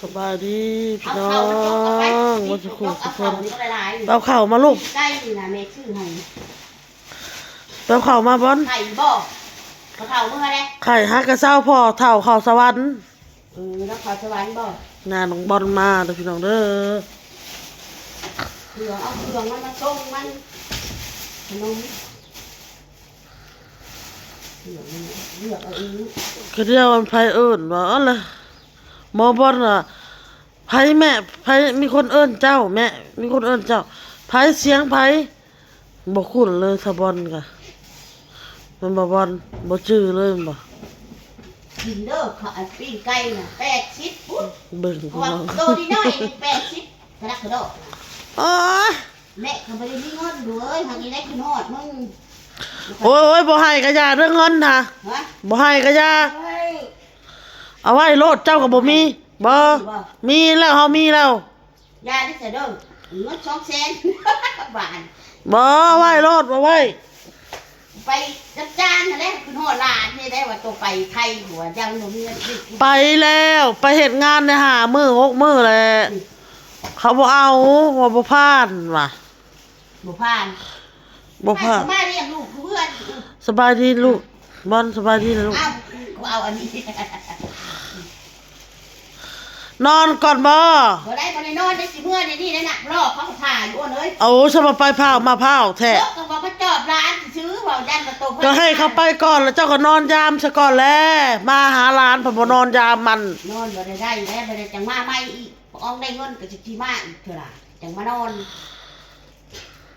สบายดีพี่น้อเอาเข่ามันยกเอาไปงมาสักครู่สักคน นี่ก็หลายๆ เอาเข่ามาลูก ใกล้นี่นะแม่ชื่อให้ เอาเข่ามาบอน ไข่บ่เขาเข่าเมื่อไร ไข่ฮักกระเซ้าพ่อเท่าเข่าสวรรค์ แล้วเขาสวรรค์บ่ งานน้องบอลมาเด้อพี่น้องเด้อ เครื่องเอาเครื่องมันมาส่งมันขนมเครื่องมันเลือกเอาเอง ก็เดียวมันไผเอิ้นว่าเอาล่ะหมอบอลน่ะไผแม่ไผมีคนเอิ้นเจ้าแม่มีคนเอิ้นเจ้าไผเสียงไผบ่คุ้นเลยสะบอลกะมันบ่บอลบ่ชื่อเลยมันบ่ กินเด้อเขาปิ้งไก่น่ะ80ปุ๊บ เบิ่ง เพ พี่ ราะว่า น้อง โตนิดหน่อย80กระดักกระโดด โอ้ย แม่เขาไม่ได้มีเงินดูเอ้ยทางนี้ได้ขึ้นฮอดมึง โอ้ยบ่ให้กะยาเรื่องเงินน่ะ ฮะ บ่ให้กะยา เฮ้ย เอาไว้โลดเจ้าก็บ่มีบ่มีแล้วเฮามีแล้ว ยาได้เสียเด้อเงิน200,000 บาท บ่เอาไว้โลดเอาไว้ ไปจัดจานนั่นแหละคุณโหดหลานนี่ได้ว่าตัวไปไทยหัวยังหนูมีเงินสิ ไปแล้วไปเฮ็ดงานใน5 มื้อ6 มื้อแหละเขาบ่เอาว่าบ่ผ่านว่ะ บ่ผ่าน บ่ผ่าน มาเรียกลูกเพื่อน สบายดีลูกบอนสบายดีนะลูก อ้าวกูเอาอันนี้ นอนก่อนบ่ บ่ได้บ่ได้นอนได้สิเมื่อได้นี่ได้น่ะรอเขาถ่ายอยู่อ้วนเอ้ย เอาสมาไปพาวมาพาวแท้ รถก็บอกมาจอดร้านซื้อว่าดันประตู ก็ให้เขาไปก่อนแล้วเจ้าก็นอนยามซะก่อนแหล้วมาหาหลานเพิ่นบ่นอนยามมัน นอนบ่ได้แล้วบ่ได้จังมาใหม่อีกอองได้เงินก็สิที่มาอีกเท่าล่ะจังมานอน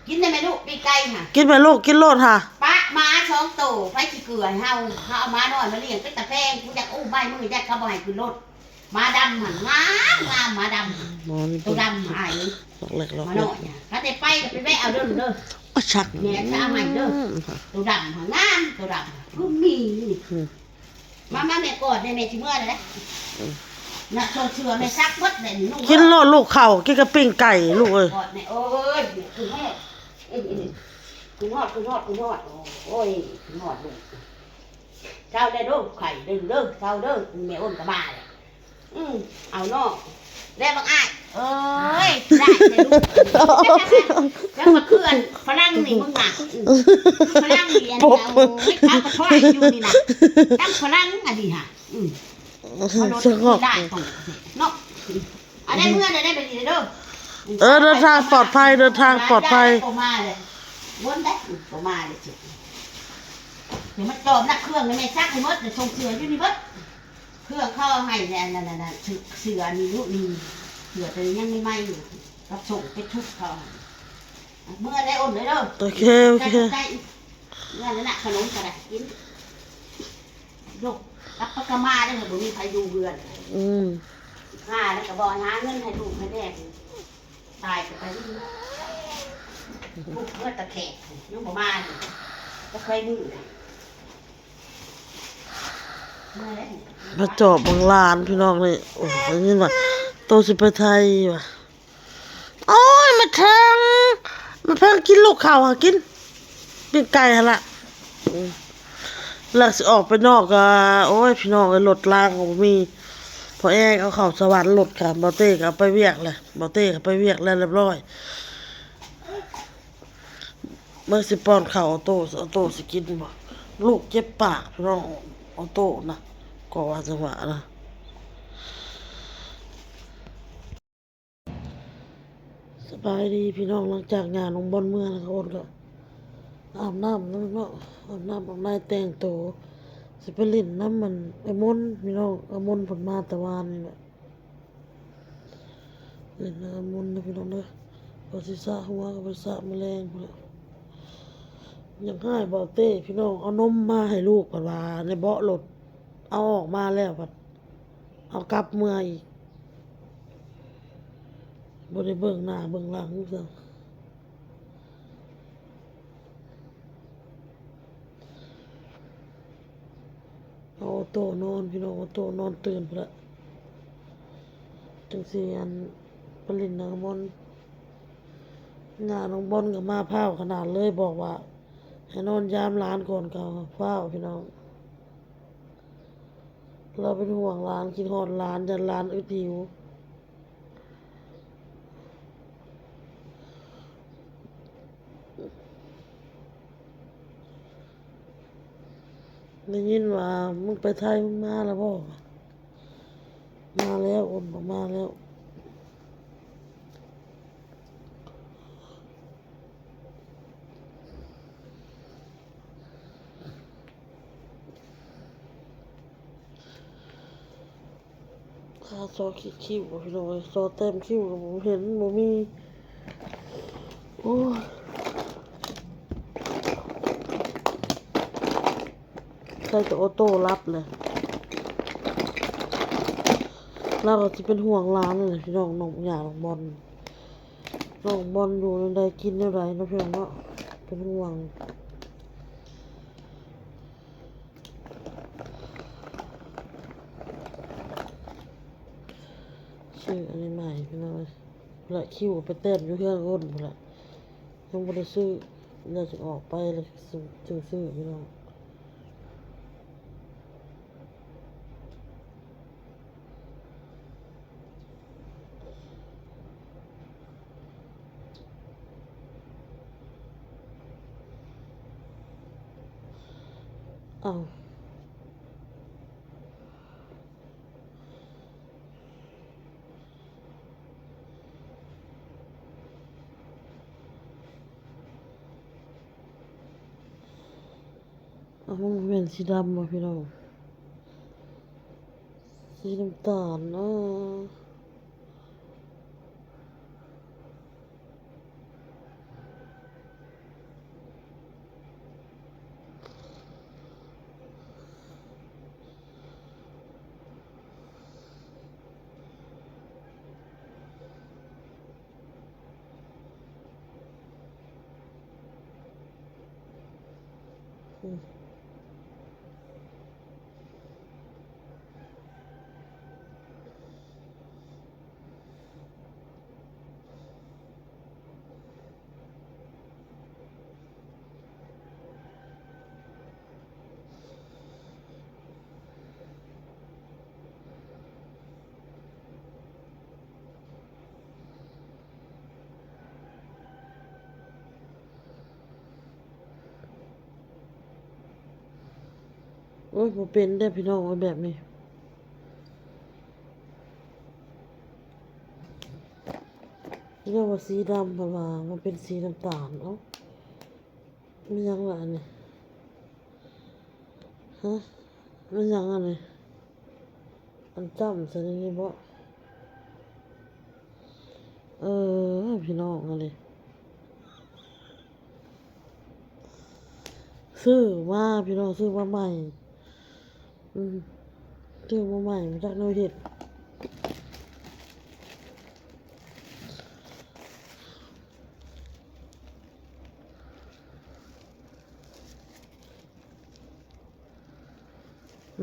กินได้ไหมลูกปีไก่ค่ะ กินไหมลูกกินโลดค่ะ ปะม้า2ตัวไปสิเกลือให้เฮาเอาม้าน้อยมาเลี้ยงเป็นตะแพงกูอยากอุ้มใบมืออยากเขาบ่ให้ขึ้นรถม้าดำหั่นงามม้าดำ นอนนี่ ตัวดำหาย เล็กๆ ม้าน้อยเนี่ยถ้าได้ไปก็ไปแวะเอาเด้อ อ๋อชัก แม่จะเอาใหม่เด้อตัวดำหั่นงามตัวดำคือมีนี่มาแม่กอดแม่สิเมื่อเลยนะน่ะโชว์เชื่อแม่ซักหมดเลยนุ่ง กินโลดลูกเข่ากินกระปิ้งไก่ลูกเอ้ย กอดแม่โอ้ยคือแม่คือฮอดโอ้ยคือฮอดลูกเช้าได้ลูกไข่เด้อเช้าเด้อแม่อ้นก็มาเลยเอาน้องแล้วบังอ้ายเอ้ยได้เลยลูกแล้วมาเคลื่อนฝรั่งนี่มึงน่ะฝรั่งนี่อันนี้เอาเอากระท้อยอยู่นี่นะตั้งฝรั่งอันนี้ฮะเอารถ สงบ ได้ของเนาะอันนี้เมื่อได้ไปดีเด้อ เดินทางปลอดภัยเดินทางปลอดภัย ได้มาเลยวนได้มาเลยจิเดี๋ยวมันจอมนักเครื่องในแม่ซักให้หมดเดี๋ยวส่งเสืออยู่นี่เบิดเครื่องเข้าให้เนี่ยนั่นเสือนี่ลูกนี่เสือแต่ยังไม่ไหม้อยู่รับส่งไปทุกเขาเมื่อได้อ่อนเลยเด้อ โอเคโอเค ใกล้เมื่อนั้นน่ะขนมกระดาษกินลูกรับปากกามาได้เหรอบ่มีใครดูเบือนค่าแล้วก็บอกหาเงินให้ลูกให้แม่ตายไปลูกเมื่อตะแคงน้องบ่มาก็เคยมือมาแล้ว มาจอบบังลานพี่น้องนี่โอ้ยนี่ว่าโตสิไปไทยว่ะโอ้ยมาแทงมาแทงกินลูกเข่าหากินปิ้งไก่หั่นล่ะหลักสิออกไปนอกก็โอ้ยพี่น้องไอ้รถลางก็บ่มีพอแอ้เอาเข้าสวรรค์รถค่ะบ่เต้ก็เอาไปเวียกแหละบ่เต้ก็ไปเวียกแล้วเรียบร้อยเมื่อสิป้อนข้าวเอาโต้สิกินบ่ลูกเจ็บปากพี่น้องเอาโต้นะก็ว่าจังหวะนะสบายดีพี่น้องหลังจากงานลงบอลเมื่อนะครับโอนก็อาบน้ำแล้วเนาะอาบน้ำอาบน้ำแต่งตัวสิไปเล่นน้ำมันไอ้มนต์พี่น้องไอ้มนต์ผลมาแต่วานนี่แหละเล่นน้ำไอ้มนต์นะพี่น้องเด้อพอสิสระหัวก็ไปสระแมลงพุ่นแหละอยังให้บ่เต้พี่น้องเอานมมาให้ลูกก่อนว่าในเบาะรถเอาออกมาแล้วบัดเอากลับเมื่ออีกบ่ได้เบิ่งหน้าเบิ่งหลังซะเอาโตนอนพี่น้องเอาโตนอนตื่นพุ่นละจังสิอันไปเล่นน้ำมนต์งานน้องบอลก็มาพร้าวขนาดเลยบอกว่าให้นอนยามร้านก่อนเก่าพร้าวพี่น้องเราเป็นห่วงร้านคิดฮอดร้านยันร้านอึดหิว ได้ยินว่ามึงไปไทยมึงมาแล้วบ่มาแล้วโอนบอกมาแล้วค่าซอคิดคิวบ่พี่น้องเอ้ยซอเต็มคิวก็บ่เห็นบ่มีโอ้ยใส่แต่ออโต้รับเลยเราก็สิเป็นห่วงร้านเลยพี่น้องน้องหย่าน้องบอลน้องบอลอยู่ในใดกินในใดเนาะพี่น้องเนาะเป็นห่วงซื้ออันนี้ใหม่พี่น้องเอ้ยและคิวไปเต้นอยู่เพื่อนก้นพุ่นละยังบ่ได้ซื้อเราจะออกไปเลยซื้อพี่น้องอ้าวมันเป็นสีดำบ่พี่น้องสีน้ำตาลเนาะอืมโอ้ยบ่เป็นได้อพี่น้องเอาแบบนี้เรียกว่าสีดำเพราะว่ามันเป็นสีน้ำตาลเอ้ามันยังล่ะอันนี้ฮะมันยังอันนี้อันจ้ำใส่ในนี้บ่พี่น้องอันนี้ซื้อมาพี่น้องซื้อมาใหม่อืมซื้อมาใหม่มาจากหน่วยเห็ด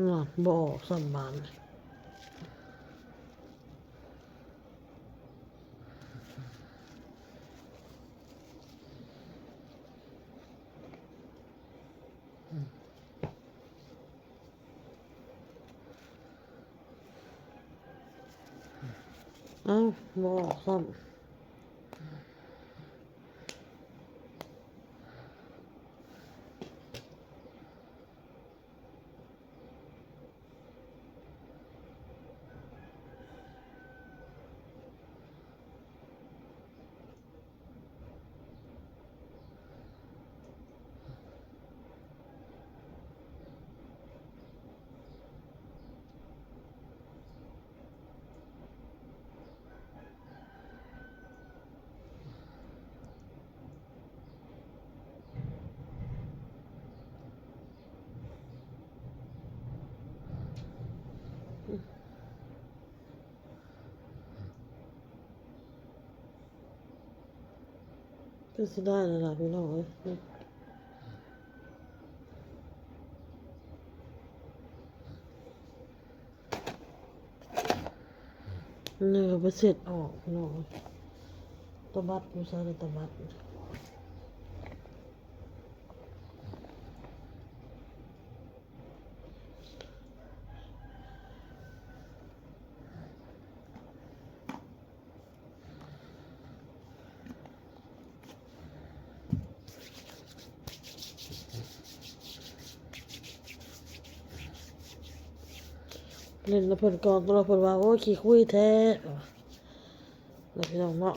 น่ะบ่ออกสำบานเอ้าบ่ออกซ้ำก็สิได้แล้วล่ะพี่น้องเอ้ยเนื้อไปเสร็จออกพี่น้องตะบัดผู้ชายตะบัด เล่นแล้วเพิ่นก่อนตัวเพิ่นว่าโอ้ยขี้คุยแท้แล้วพี่น้องเนาะ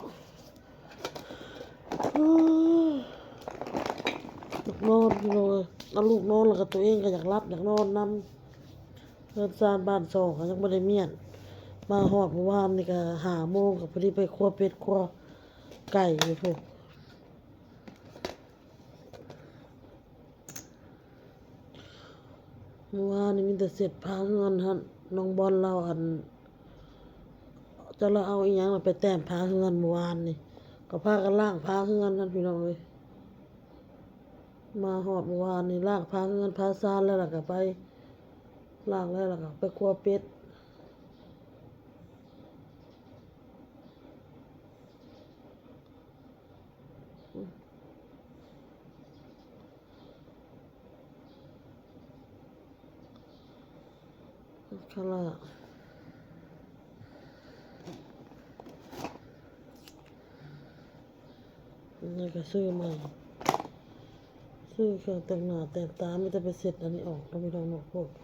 อยากนอนพี่น้องเอาลูกนอนแล้วก็ตัวเองก็อยากหลับอยากนอนนำเพิ่นสร้างบ้าน2ก็ยังบ่ได้เมียนมาฮอดเมื่อวานนี่ก็5 โมงก็พอดีไปครัวเป็ดครัวไก่อยู่พุ่นเมื่อวานนี่มีแต่เสร็จพาเฮือนหั่นน้องบอลเราอันจะเราเอาอีหยังไปแต้มพาเฮือนเมื่อวานนี่ก็พากันล้างพาเฮือนนั่นพี่น้องเอ้ยมาฮอดเมื่อวานนี่ล้างพาเฮือนพาซานแล้วล่ะก็ไปล้างแล้วล่ะก็ไปครัวเป็ดค่ะล่ะนี่ก็ซื้อใหม่ซื้อเครื่องแต่งหน้าแต่งตาไม่ได้ไปเสร็จอันนี้ออกแล้วพี่น้องเนาะโพดโพ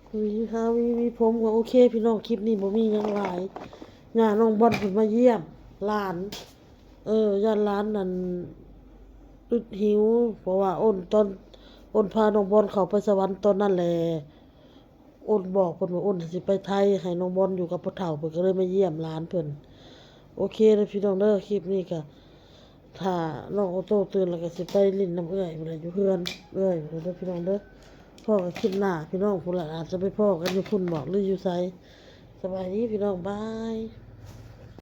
วีผมก็โอเคพี่น้องคลิปนี้บ่มีหยังหลายย่าน้องบอลเพิ่นมาเยี่ยมหลานย่านหลานนั่นอึดหิวเพราะว่าอ้นพาน้องบอลเข้าไปสวรรค์ตอนนั้นแหละอ้นบอกเพิ่นว่าอ้นสิไปไทยให้น้องบอลอยู่กับพ่อเฒ่าเพิ่นก็เลยมาเยี่ยมหลานเพิ่นโอเคเด้อพี่น้องเด้อคลิปนี้ก็ถ้าน้องออโต้ตื่นแล้วก็สิไปลิ้นน้ำเอื้อยพุ่นแหละอยู่เฮือนเอื้อยพุ่นเด้อพี่น้องเด้อพ่อก็คลิปหน้าพี่น้องพุ่นละอาจจะไปพ้อกันอยู่พุ่นบอกหรืออยู่ไสสบายดีพี่น้องบาย